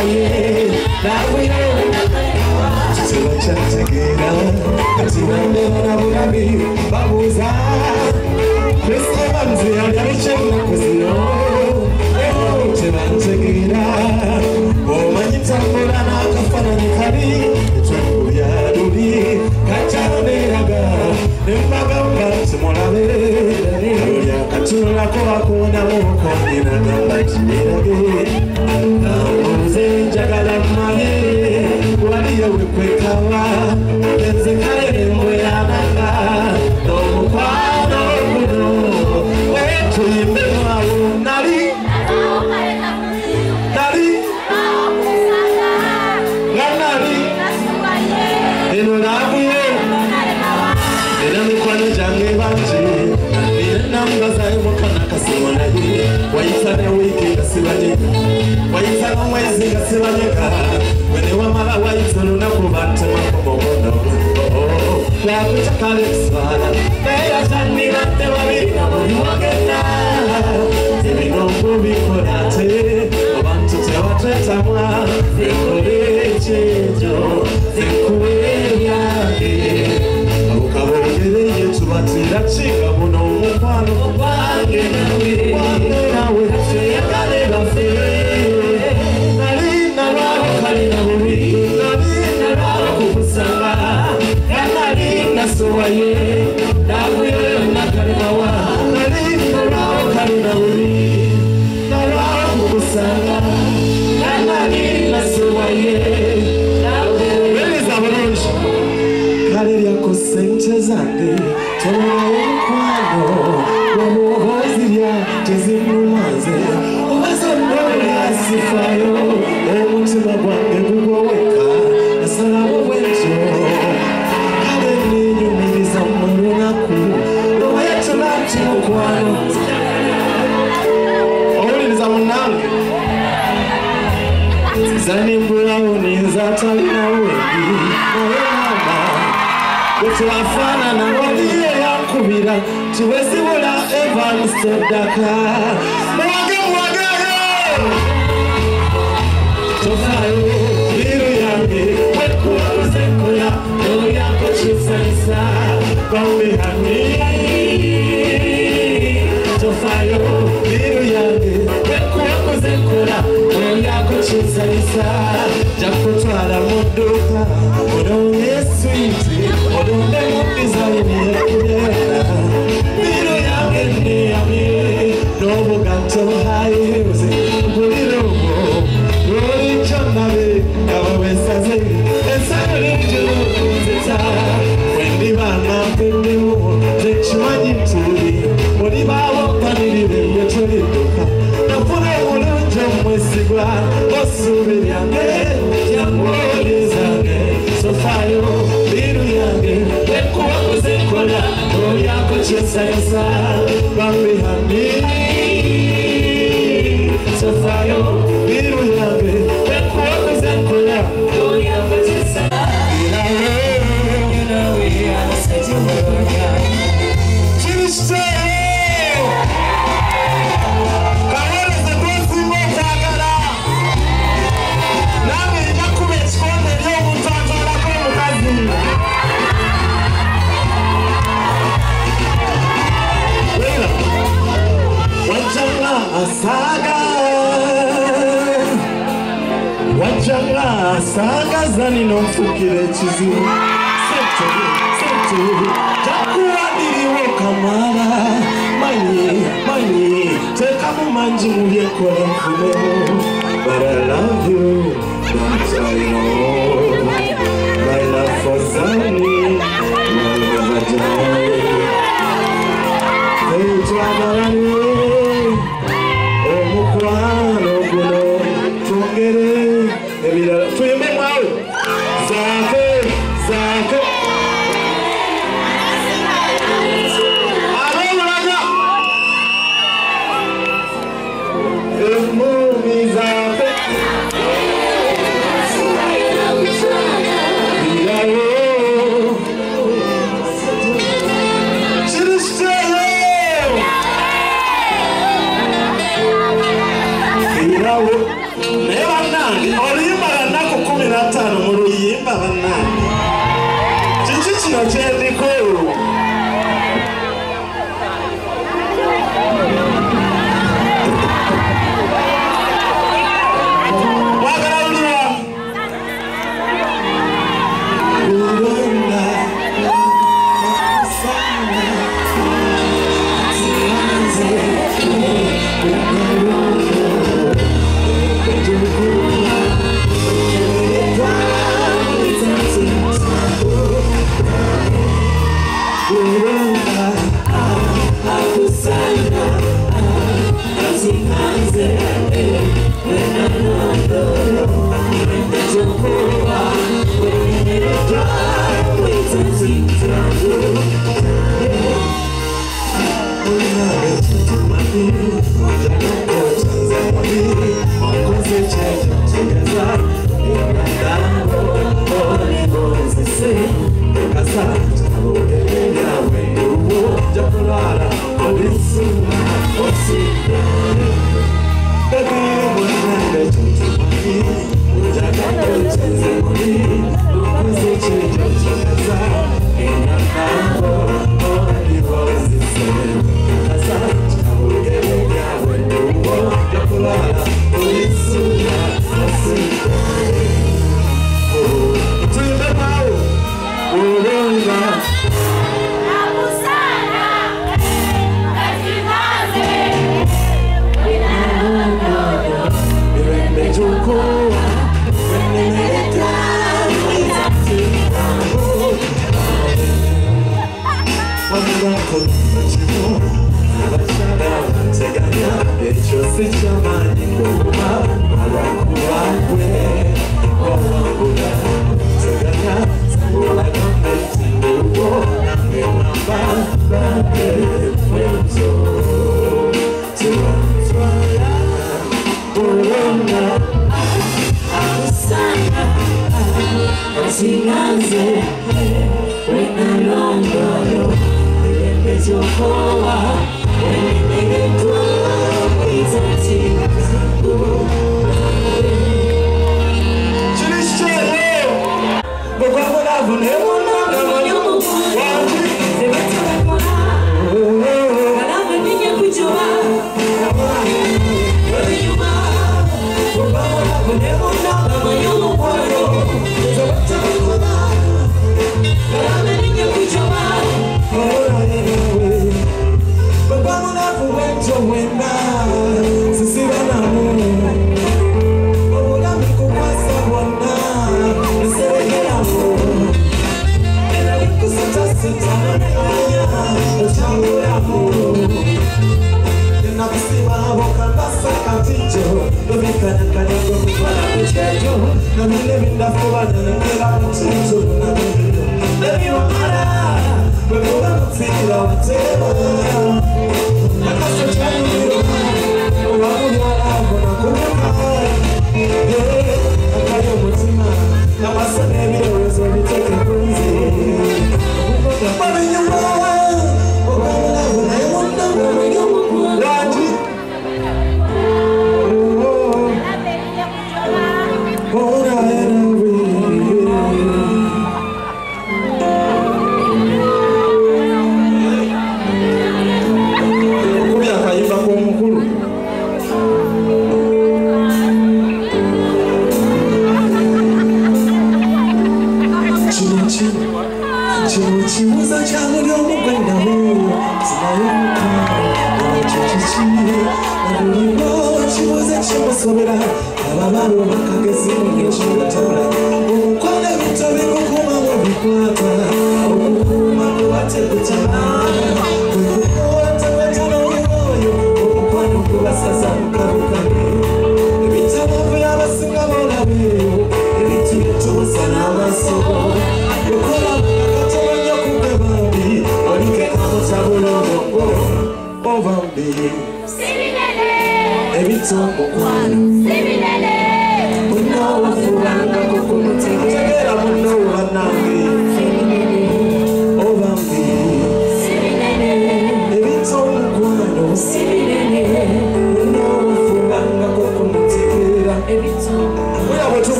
nasubaye nawe kiziba cyantegera ati nande baraburabi babuza Kristo banze yabice nakuzino cyantegera omanyitambula nakafana nikari twakuya ruri kachaneraga nembagamba simulabe yakatulako akona mukondina gambatinirage namuze njagala male waliyo wekwekawa enze kale mweyabanga n'omukwano guno wetuyimbe wawo nali eno nabuye era mikwano gyange bangi namba zayo mukana kasiwanaye wayita ne wiiki nga sibanyega wayita n'omwezi nga sibanyega wene wamala wayita olunaku bantemako mukono lwakuta kale kiswala naye atandibadde babiri nga buli wagenda ebinongo bikola ate abantu tewatetamwa ekole ekyejo ekuweryange abukabongereye tubatira kinga muno omukwano gwange nawe tuyagale bafe nalina lwakalina bubi nalina lwakukusanga yanalina sowaye nabuye nakalimawa nalina lwakalina bubi nalwakukusanga yanalina sowaye kale lyako sente zange tonawo omukwano wamuhozirya tezimumanze obazonnolyasifayo omutima gwange gugoweka nasalawo bwentyo kale nenyumiriza mu lunaku lwayatula nti mukwano owuliriza munange zanimbulawo ninzatalinawo endi naye mama wetwafaanana waliyo yankubira tiwezibula evansteddaka muwagayo tofayo biru yange wekuwakuze nkola oyako kisanyisa bambihani tofayo biru yange wekuwakuze nkola oyako kisanyisa jakutwala mudduka odonye switi odonde mudizayini yakunyera biro yange neyame n'obugatto hayiruze bulirobo lwolikyonnabe abawesaze ensayo linjulu nzita wendibaana mpendimu tekimanyi ntuli olibaawo mpanirire yetolidduka nafuna omulungi omwesigwa osuubi lyange lyamwolizange sofayo biru yange wekuwakuze nkola oyako kyesanyisa bambihani sofayo biru yange wekuwakuze nkola oyako kyesanyisa Saga zani nomfukire ekizibu sente jakuwadiriwo kamala manyi tekamu mangi mubyekola nfunemu but I love you don't I know my love for Zani will never die twagalanire omukwano guno twongere ebirala tuyimbe mwawe zake abomulaga emumi zake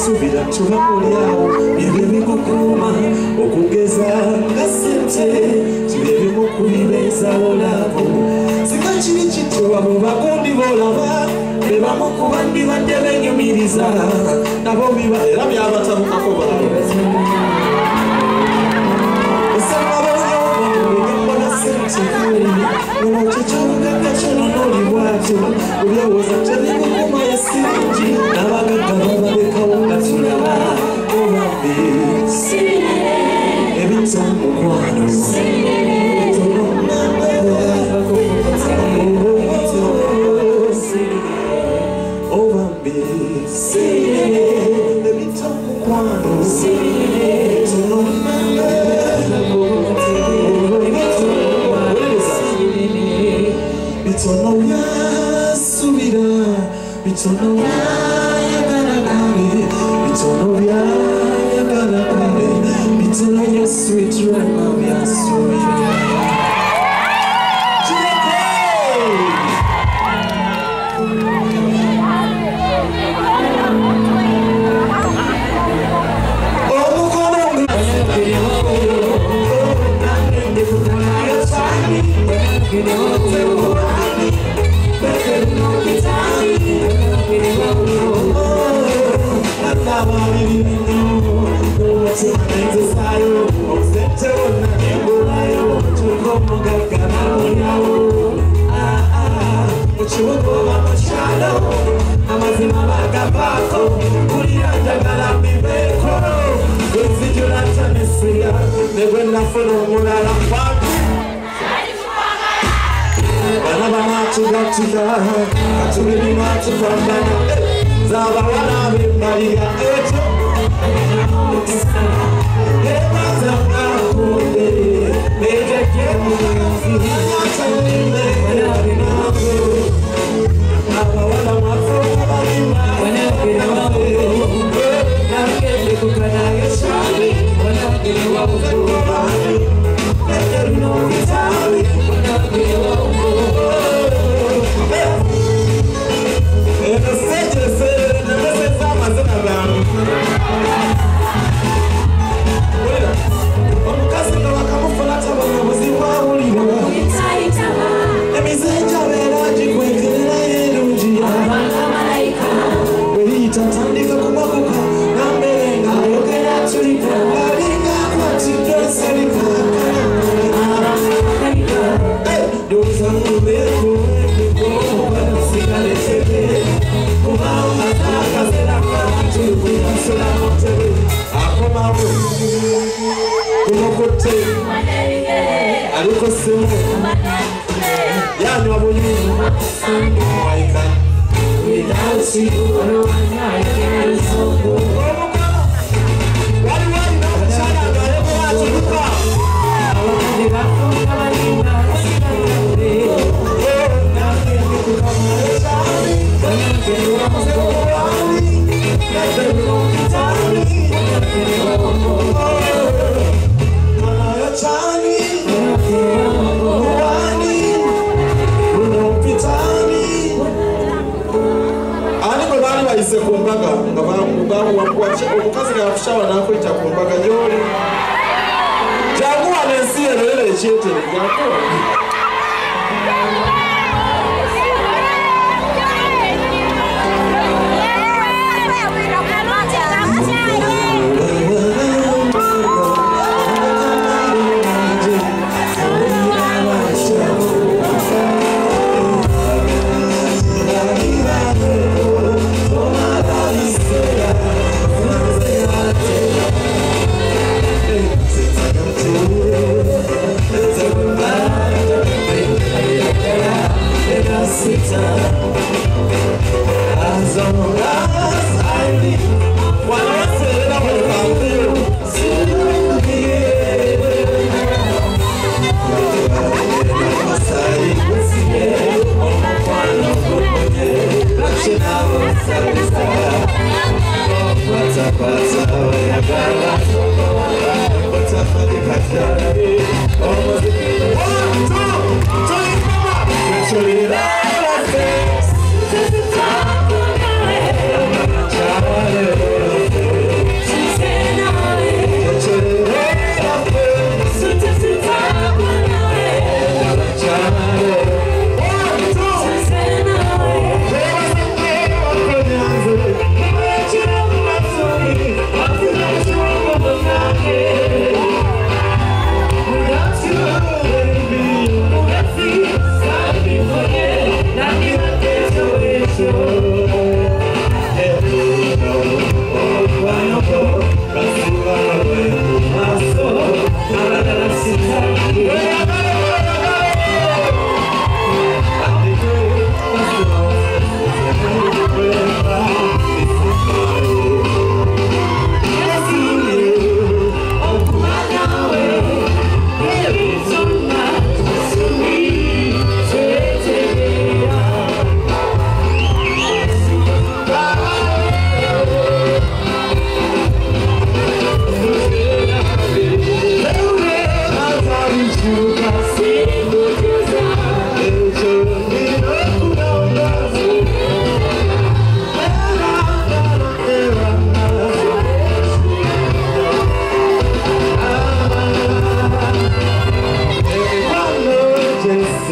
subira tuba mulyawo ebyo bikukuuma okugeza nga ssente kibye bimu ku bibeezawo laabo singa kiri kittoba mu bagundi b'olaba be bamu ku bandibadde benyumiriza nabo biba era byabatabukako baabo osanga bonyoomanyembona ssente olwokyekyobugagga kyono n'oli bwatyo obyowooza tebikukuuma yesiringi n'abagagga babalekawo nga tulaba obambi ebitamukwano Sweet Ramaya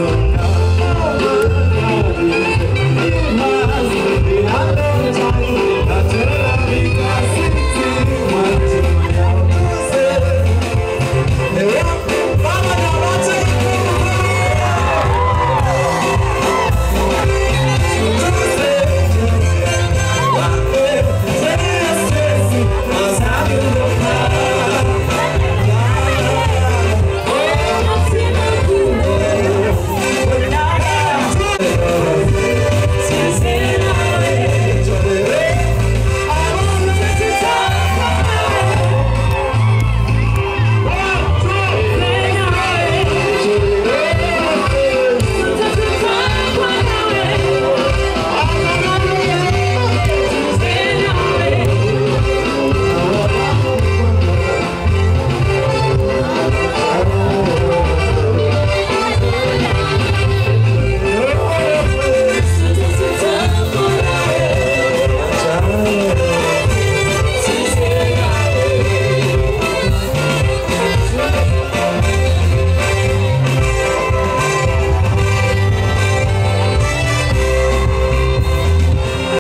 son.